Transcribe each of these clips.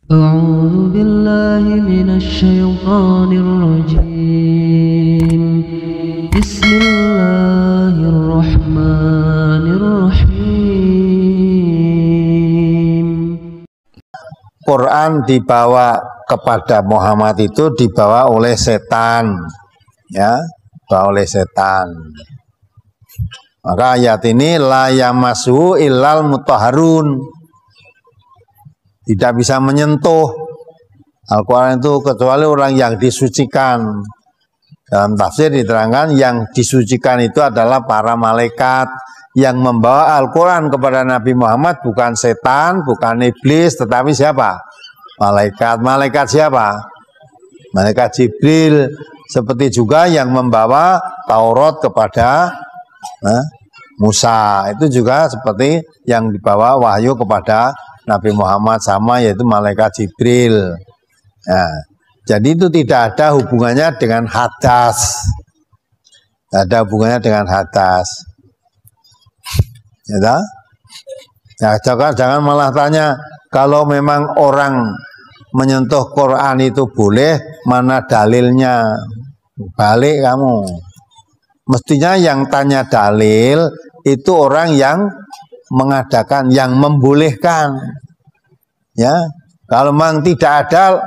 أعوذ بالله من الشيطان الرجيم بسم الله الرحمن الرحيم. Quran dibawa kepada Muhammad itu dibawa oleh setan, ya, dibawa oleh setan. Maka ayat ini la yamassu illal mutahharun, tidak bisa menyentuh Al-Quran itu kecuali orang yang disucikan. Dalam tafsir diterangkan yang disucikan itu adalah para malaikat. Yang membawa Al-Quran kepada Nabi Muhammad bukan setan, bukan iblis, tetapi siapa? Malaikat. Malaikat siapa? Malaikat Jibril. Seperti juga yang membawa Taurat kepada Musa. Itu juga seperti yang dibawa wahyu kepada Nabi Muhammad sama, yaitu malaikat Jibril. Nah, jadi itu tidak ada hubungannya dengan hadas. Tidak ada hubungannya dengan hadas. Ya, nah, jangan malah tanya, kalau memang orang menyentuh Quran itu boleh, mana dalilnya? Balik kamu. Mestinya yang tanya dalil itu orang yang mengadakan, yang membolehkan. Ya, kalau memang tidak ada,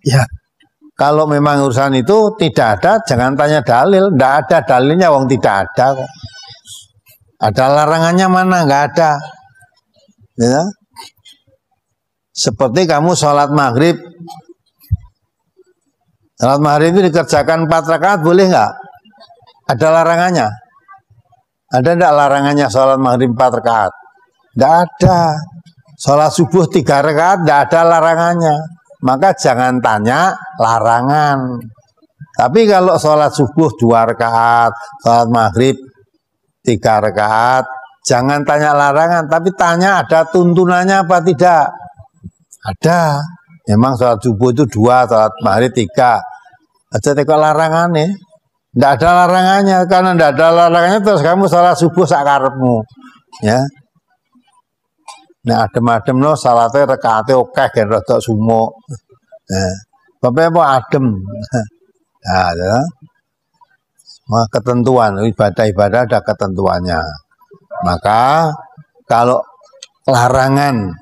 ya, kalau memang urusan itu tidak ada, jangan tanya dalil. Tidak ada dalilnya, wong tidak ada kok. Ada larangannya mana? Nggak ada. Ya. Seperti kamu sholat maghrib. Sholat maghrib itu dikerjakan 4 rakaat, boleh nggak? Ada larangannya? Ada enggak larangannya sholat maghrib 4 rakaat? Tidak ada. Sholat subuh 3 rakaat, tidak ada larangannya. Maka jangan tanya larangan. Tapi kalau sholat subuh 2 rakaat, sholat maghrib 3 rakaat, jangan tanya larangan. Tapi tanya ada tuntunannya apa tidak? Ada. Memang sholat subuh itu 2, sholat maghrib 3. Aja teko larangannya. Tidak ada larangannya, karena tidak ada larangannya terus kamu sholat subuh sakarepmu, ya. Nah, adem-adem no salatnya rekaatnya oke, kan rodok sumo. Nah, apa adem. Nah, ya. Ketentuan ibadah-ibadah ada ketentuannya. Maka kalau larangan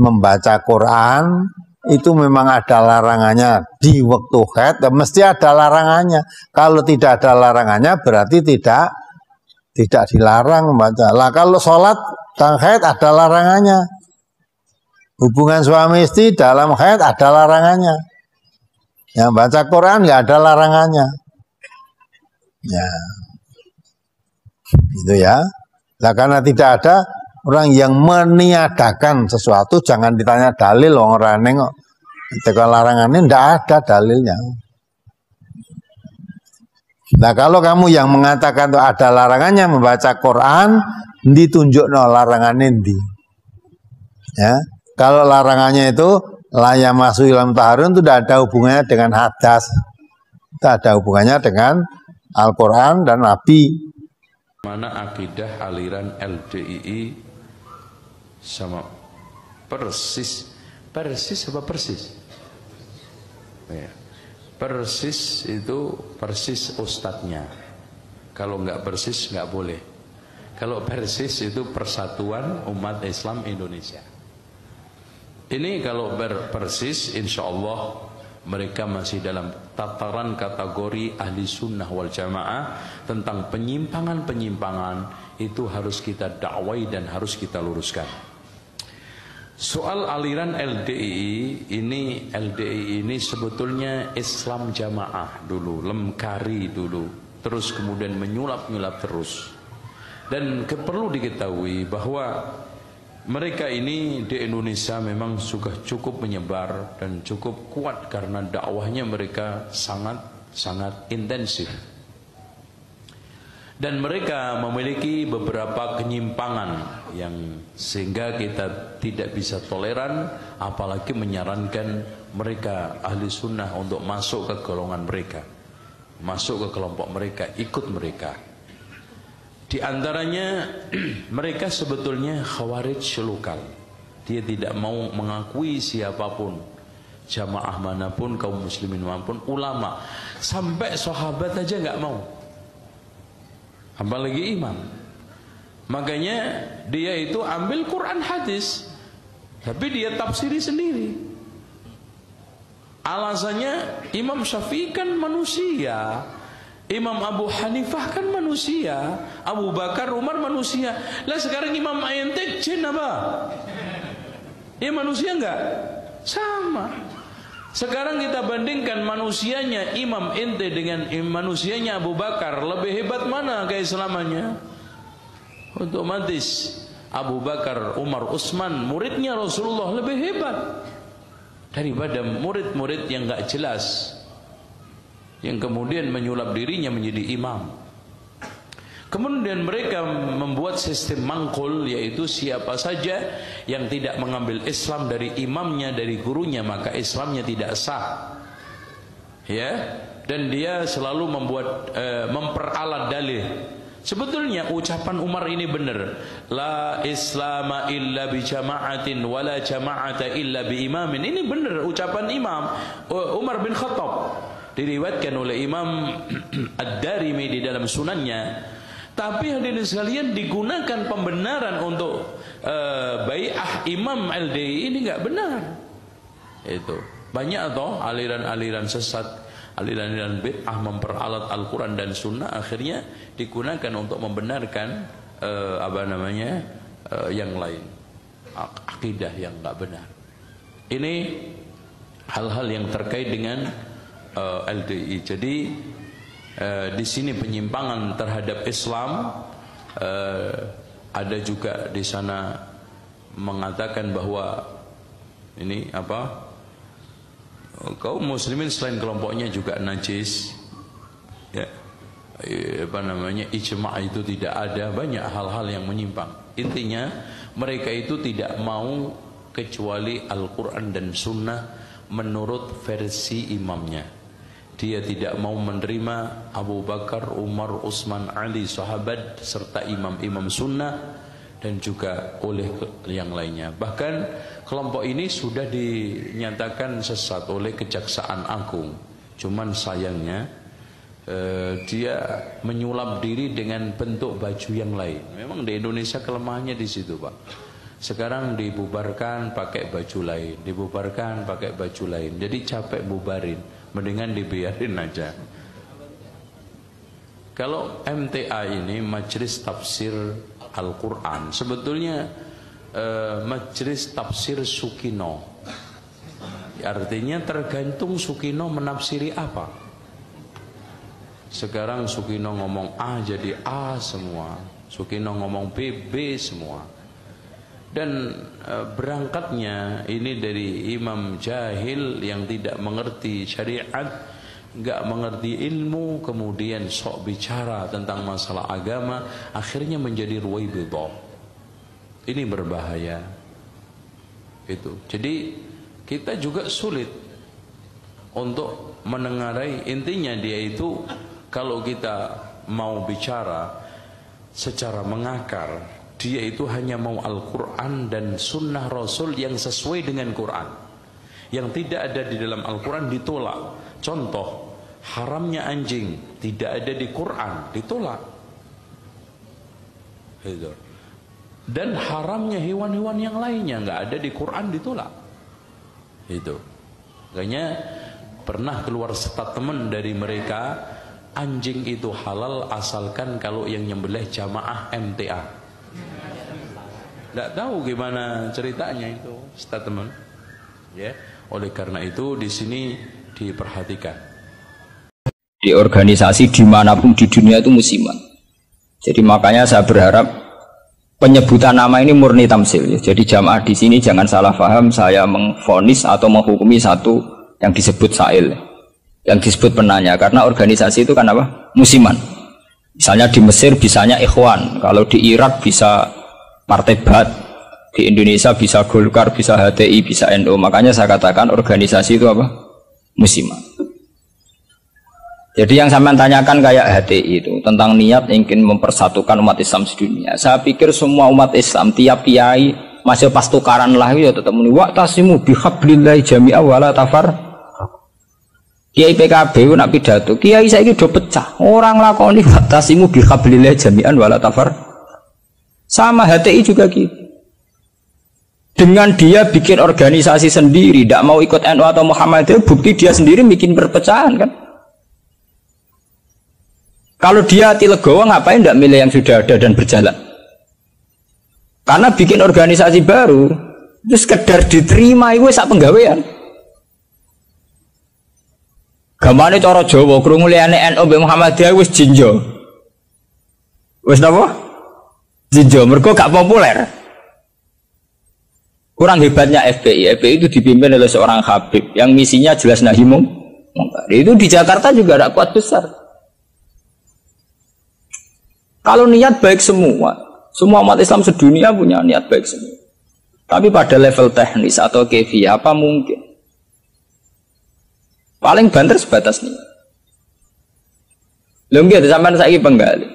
membaca Quran itu memang ada larangannya di waktu haid, mesti ada larangannya. Kalau tidak ada larangannya berarti tidak dilarang membaca. Lah kalau sholat dan haid ada larangannya. Hubungan suami istri dalam haid ada larangannya. Yang baca Quran nggak ada larangannya. Ya, itu ya. Lah karena tidak ada, orang yang meniadakan sesuatu jangan ditanya dalil, orang nengok ketika larangannya tidak ada dalilnya. Nah kalau kamu yang mengatakan tuh ada larangannya membaca Quran, ditunjuk no larangannya di. Ya, kalau larangannya itu la yamassu illal mutahharun itu tidak ada hubungannya dengan hadas, tidak ada hubungannya dengan Al-Quran dan Nabi. Mana akidah aliran LDII sama persis apa persis? Ya. Persis itu persis ustadznya. Kalau nggak persis nggak boleh. Kalau persis itu Persatuan Umat Islam Indonesia. Ini kalau berpersis, insya Allah mereka masih dalam tataran kategori ahli sunnah wal jamaah. Tentang penyimpangan-penyimpangan itu harus kita dakwai dan harus kita luruskan. Soal aliran LDII ini sebetulnya Islam jamaah dulu, lemkari dulu, terus kemudian menyulap-nyulap terus. Dan perlu diketahui bahwa mereka ini di Indonesia memang sudah cukup menyebar dan cukup kuat karena dakwahnya mereka sangat intensif. Dan mereka memiliki beberapa kenyimpangan yang sehingga kita tidak bisa toleran, apalagi menyarankan mereka ahli sunnah untuk masuk ke golongan mereka, masuk ke kelompok mereka, ikut mereka. Di antaranya mereka sebetulnya khawarij lokal. Dia tidak mau mengakui siapapun, jamaah manapun, kaum muslimin manapun, ulama, sampai sahabat aja nggak mau, apalagi imam. Makanya dia itu ambil Quran hadis, tapi dia tafsiri sendiri. Alasannya Imam Syafi'i kan manusia, Imam Abu Hanifah kan manusia, Abu Bakar, Umar manusia. Lah sekarang Imam ente jin apa? Ya manusia enggak? Sama. Sekarang kita bandingkan manusianya Imam ente dengan manusianya Abu Bakar, lebih hebat mana keislamannya? Otomatis Abu Bakar, Umar, Utsman, muridnya Rasulullah lebih hebat daripada murid-murid yang enggak jelas, yang kemudian menyulap dirinya menjadi imam. Kemudian mereka membuat sistem mangkul, yaitu siapa saja yang tidak mengambil Islam dari imamnya, dari gurunya, maka Islamnya tidak sah. Ya, dan dia selalu memperalat dalih. Sebetulnya ucapan Umar ini benar. La islama illa bi jama'atin wa la jama'ata illa bi imamin. Ini benar ucapan Imam Umar bin Khattab. Diriwayatkan oleh Imam Ad-Darimi di dalam sunannya. Tapi hadirin sekalian, digunakan pembenaran untuk bai'ah Imam LDI ini enggak benar. Itu banyak toh aliran-aliran sesat, aliran-aliran bid'ah memperalat Al-Quran dan Sunnah, akhirnya digunakan untuk membenarkan yang lain, akidah yang enggak benar. Ini hal-hal yang terkait dengan LDI. Jadi di sini penyimpangan terhadap Islam. Ada juga di sana mengatakan bahwa ini kaum muslimin selain kelompoknya juga najis, ya, ijma' itu tidak ada, banyak hal-hal yang menyimpang. Intinya mereka itu tidak mau kecuali Al-Quran dan Sunnah menurut versi imamnya. Dia tidak mau menerima Abu Bakar, Umar, Utsman, Ali, sahabat serta imam-imam sunnah dan juga oleh yang lainnya. Bahkan kelompok ini sudah dinyatakan sesat oleh Kejaksaan Agung. Cuman sayangnya dia menyulap diri dengan bentuk baju yang lain. Memang di Indonesia kelemahannya di situ, Pak. Sekarang dibubarkan pakai baju lain, dibubarkan pakai baju lain. Jadi capek bubarin, mendingan dibiarin aja. Kalau MTA ini Majelis Tafsir Al-Quran, sebetulnya Majelis Tafsir Sukino. Artinya tergantung Sukino menafsiri apa. Sekarang Sukino ngomong A jadi A semua, Sukino ngomong B, B semua. Dan berangkatnya ini dari imam jahil yang tidak mengerti syariat, nggak mengerti ilmu, kemudian sok bicara tentang masalah agama, akhirnya menjadi ruwaibidah. Ini berbahaya. Itu. Jadi kita juga sulit untuk menengarai. Intinya dia itu, kalau kita mau bicara secara mengakar, dia itu hanya mau Al-Quran dan Sunnah Rasul yang sesuai dengan Quran. Yang tidak ada di dalam Al-Quran ditolak. Contoh, haramnya anjing tidak ada di Quran, ditolak. Dan haramnya hewan-hewan yang lainnya nggak ada di Quran, ditolak. Itu. Makanya pernah keluar statement dari mereka, anjing itu halal asalkan kalau yang nyembelih jamaah MTA. Tidak tahu gimana ceritanya itu statement, ya. Oleh karena itu di sini diperhatikan. Di organisasi dimanapun di dunia itu musiman. Jadi makanya saya berharap penyebutan nama ini murni tamsil. Jadi jamaah di sini jangan salah paham saya mengvonis atau menghukumi satu yang disebut sa'il, yang disebut penanya. Karena organisasi itu kan apa? Musiman. Misalnya di Mesir bisanya Ikhwan, kalau di Irak bisa Partai Ba'ath, di Indonesia bisa Golkar, bisa HTI, bisa NU. Makanya saya katakan organisasi itu apa? Musiman. Jadi yang saya tanyakan kayak HTI itu tentang niat ingin mempersatukan umat Islam sedunia. Saya pikir semua umat Islam, tiap kiai masih pas tukaran lah ya tetap muni wa'tasimu bihablillahi jami'a wala tafar. Kiai PKB nak pidato, kiai saiki do pecah. Orang lakoni wa'tasimu bihablillahi jami'an wala tafar. Sama HTI juga gitu. Dengan dia bikin organisasi sendiri, tidak mau ikut NU atau Muhammadiyah, bukti dia sendiri bikin perpecahan kan. Kalau dia hati legowo ngapain tidak milih yang sudah ada dan berjalan? Karena bikin organisasi baru, itu sekedar diterima itu sak penggawean. Gamane cara Jawa krungu liyane NU mbek Muhammadiyah wis jinjo. Wis napa? Jinjo mergo gak populer. Kurang hebatnya FPI. FPI itu dipimpin oleh seorang Habib yang misinya jelas nahi mungkar. Itu di Jakarta juga ada kuat besar. Kalau niat baik semua umat Islam sedunia punya niat baik semua. Tapi pada level teknis atau kefiyah apa mungkin? Paling banter sebatas niat. Lho nggih sampean saiki penggali.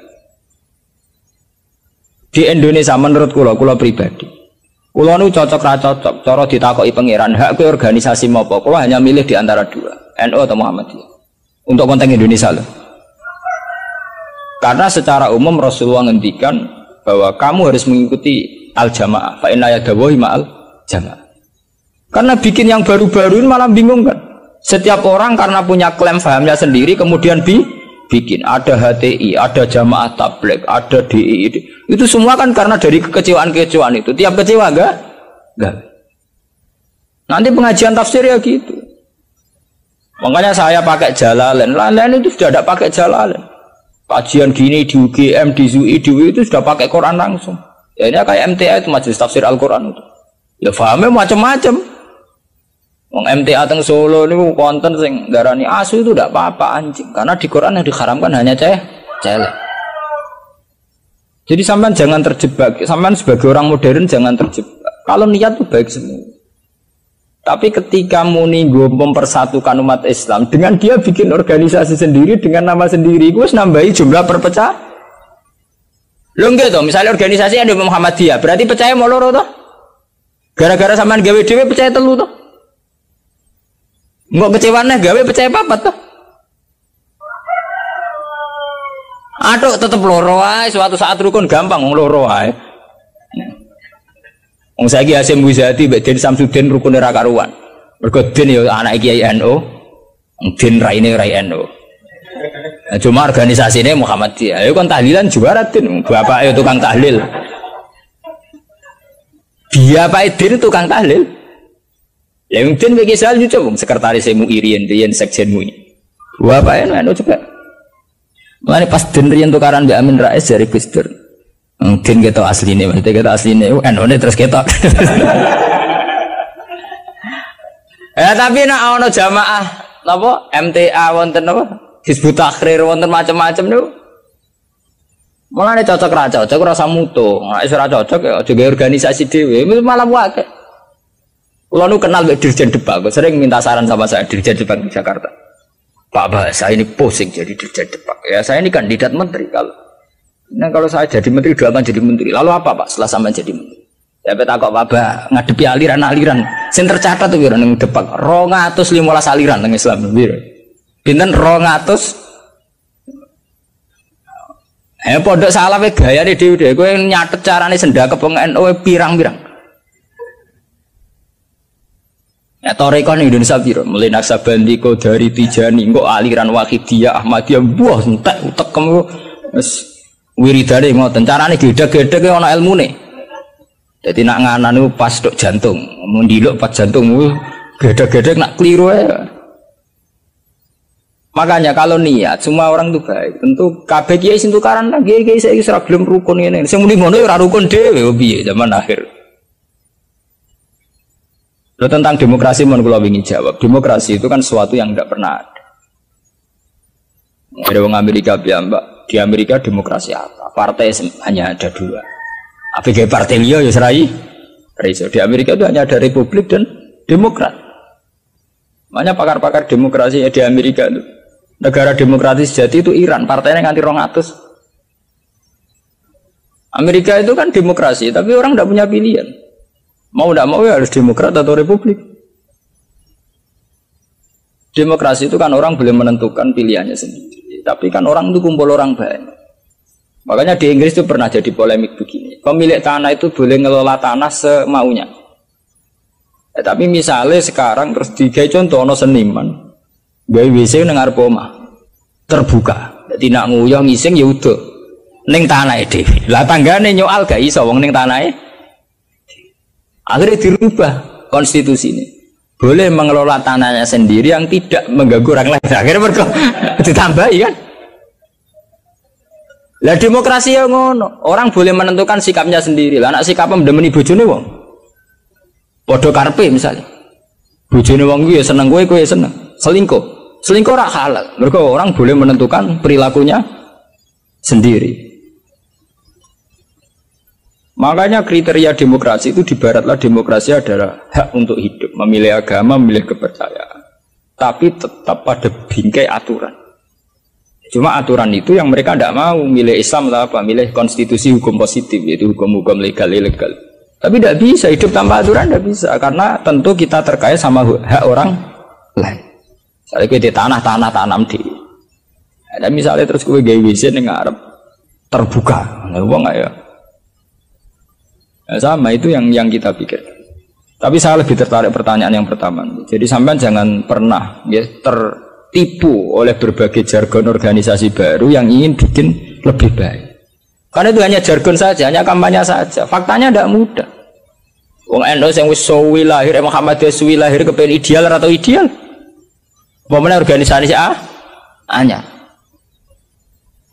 Di Indonesia menurut kula pribadi. Kula nu cocok ra cocok cara ditakoki pangeran hak ke organisasi apa? Kula hanya milih di antara dua, NU atau Muhammadiyah. Untuk konteks Indonesia loh. Karena secara umum Rasulullah ngendikan bahwa kamu harus mengikuti al-jamaah. Fa inna yadawahi ma'al jamaah. Karena bikin yang baru-baru ini malah bingung kan. Setiap orang karena punya klaim fahamnya sendiri kemudian bikin ada HTI, ada jamaah tabligh, ada DI. Itu semua kan karena dari kekecewaan-kekecewaan itu. Tiap kecewa enggak? Nanti pengajian tafsir ya gitu. Makanya saya pakai Jalalain. Lain itu sudah tidak pakai Jalalain. Kajian gini di UGM, di ZUI, di UI itu sudah pakai Quran langsung. Ya ini kayak MTA itu majelis tafsir Al-Quran itu. Ya fahamnya macam-macam. Wong MTA teng Solo ini konten sing darani asu itu tidak apa-apa anjing. Karena di Quran yang diharamkan hanya celek. Jadi sampean jangan terjebak. Sampean sebagai orang modern jangan terjebak. Kalau niat itu baik semua. Tapi ketika muni mempersatukan umat Islam dengan dia bikin organisasi sendiri dengan nama sendiri, gue nambahi jumlah perpecah. Lo enggak toh, misalnya organisasi ada Muhammadiyah, berarti percaya mau loro toh? Gara-gara sampean gawe dhewe percaya telu toh? Enggak kecewane gawe percaya papat toh? Aduh tetep loro ae, suatu saat rukun gampang wong loro ae. Wong saiki Hasyim Muzadi mbek Den Samsudin rukune ra karuan. Mergo Den ya anak Kiai NU, Den raine rai NU. Nah, cuma organisasine Muhammadiyah. Ayo kon tahlilan juara Den, bapake tukang tahlil. Dia Pak Den tukang tahlil. Ya wong Den iki sal yo wong sekretaris MUI riyen sekjen MUI. Bapake NU juga. Mane pas Den riyen tukaran mbek Amin Rais dari Gus Dur. Mungkin kita aslinya, maksudnya kita aslinya, NU terus kita. Ya tapi nak ono jamaah, apa MTA wonten apa, Hizbut Tahrir wonten macam-macam tu. Malah ini cocok ra cocok, rasa mutu, nggak isra cocok ya juga organisasi dewi, malah wae. Kalau nu kenal Dirjen Depak, sering minta saran sama saya Dirjen Depak di Jakarta. Pak Bah, saya ini pusing jadi Dirjen Depak. Ya saya ini kandidat menteri kalau. Nah kalau saya jadi menteri doakan jadi menteri. Lalu apa Pak setelah sampai jadi menteri? Ya peta kok Pak Bah ngadepi aliran-aliran. Sing tercatat tuh biar neng Depak 215 aliran neng Islam biar. Pinten 200. Pondok salah we gaya nih dhewe kowe nyatet carane sendakep wong NU pirang-pirang. Ya toreko ning Indonesia piro? Mulai Naksabandi, Qadari, Tijani, kok aliran Wahidiyah, Ahmadiyah, buah entek utek kamu wis wiridane ngoten carane gedhe-gedhe ki ana ilmune. Dadi nak nganan niku pas tok jantung, mundiluk pas jantung gedhe-gedhe nak kliru ae. Makanya kalau niat semua orang itu baik. Tentu kabeh kiai sing tukaran lah kiai saiki ora gelem rukun ngene. Sing muni ngono ora rukun dhewe piye zaman akhir. Lalu tentang demokrasi mohon kula ingin jawab. Demokrasi itu kan sesuatu yang tidak pernah ada. Ada orang Amerika Mbak. Di Amerika demokrasi apa? Partai hanya ada dua. APG partai liya ya serai. Di Amerika itu hanya ada Republik dan Demokrat. Makanya pakar-pakar demokrasi di Amerika itu negara demokratis sejati itu Iran. Partainya nganti 200. Amerika itu kan demokrasi, tapi orang tidak punya pilihan. Mau tidak mau ya harus demokrat atau republik. Demokrasi itu kan orang boleh menentukan pilihannya sendiri. Tapi kan orang itu kumpul orang banyak. Makanya di Inggris itu pernah jadi polemik begini. Pemilik tanah itu boleh ngelola tanah semaunya. Tapi misalnya sekarang terus digawe contoh ono seniman, gawe WC nang ngarep omah. Terbuka. Dadi nak nguyah ngising ya udah ning tanahe dhewe. Lah tanggane nyoal gak iso wong ning tanahe. Akhirnya dirubah konstitusi ini. Boleh mengelola tanahnya sendiri yang tidak mengganggu orang lain. Akhirnya mereka ditambahi kan. Lah demokrasi yang ngono, orang boleh menentukan sikapnya sendiri. Lah anak sikapnya mendemeni bojone wong. Padha karepe misalnya. Bojone wong kuwi ya seneng kowe ya seneng. Selingkuh. Selingkuh ora halal. Mergo orang boleh menentukan perilakunya sendiri. Makanya kriteria demokrasi itu di baratlah demokrasi adalah hak untuk hidup, memilih agama, memilih kepercayaan. Tapi tetap pada bingkai aturan. Cuma aturan itu yang mereka tidak mau, milih Islam atau apa, milih konstitusi hukum positif, yaitu hukum-hukum legal, ilegal. Tapi tidak bisa, hidup tanpa aturan tidak bisa, karena tentu kita terkait sama hak orang lain. Misalnya kita tanah tanam di. Dan misalnya terus gue gawe WC ning ngarep terbuka, wong ya. Nah, sama itu yang kita pikir. Tapi saya lebih tertarik pertanyaan yang pertama. Jadi sampean jangan pernah ya, tertipu oleh berbagai jargon organisasi baru yang ingin bikin lebih baik. Karena itu hanya jargon saja, hanya kampanye saja. Faktanya tidak mudah. Wong NU yang wis suwi lahir, Muhammadiyah suwi lahir kepengen ideal atau ideal? Pemene organisasi anyar.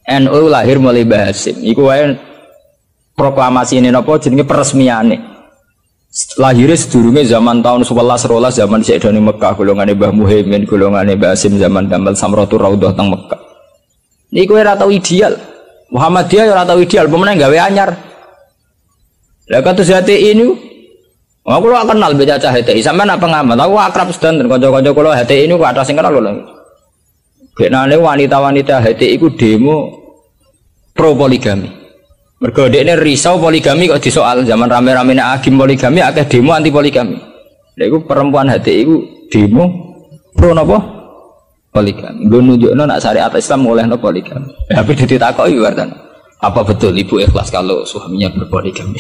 NU lahir mulai Basim. Iku wae proklamasi ini napa jenenge peresmiane. Lahirnya sedurunge zaman tahun 11 rolas zaman Sayyidina Mekah, golongane Mbah Muhaimin, golongane Mbah Hasim zaman Gamal Samratul Raudhah teng Mekah. Niku ora tau ideal. Muhammadiyah ora tau ideal, pemenang gawe anyar. Lah kados HTI ini aku ora kenal beda cah HTI, sampean apa pengamat? Aku akrab sedanten kanca-kanca kula HTI ini ku ada sing kenal lho. Genane wanita-wanita HTI ku demo pro poligami. Mergo dekne risau poligami kok disoal zaman rame-rame nek agim poligami akeh demo anti poligami. Lha iku perempuan HTI iku demo pro napa? Poligami. Lho nunjukno nek syariat Islam olehno poligami. Tapi ditakoki wartan. Apa betul ibu ikhlas kalau suaminya berpoligami?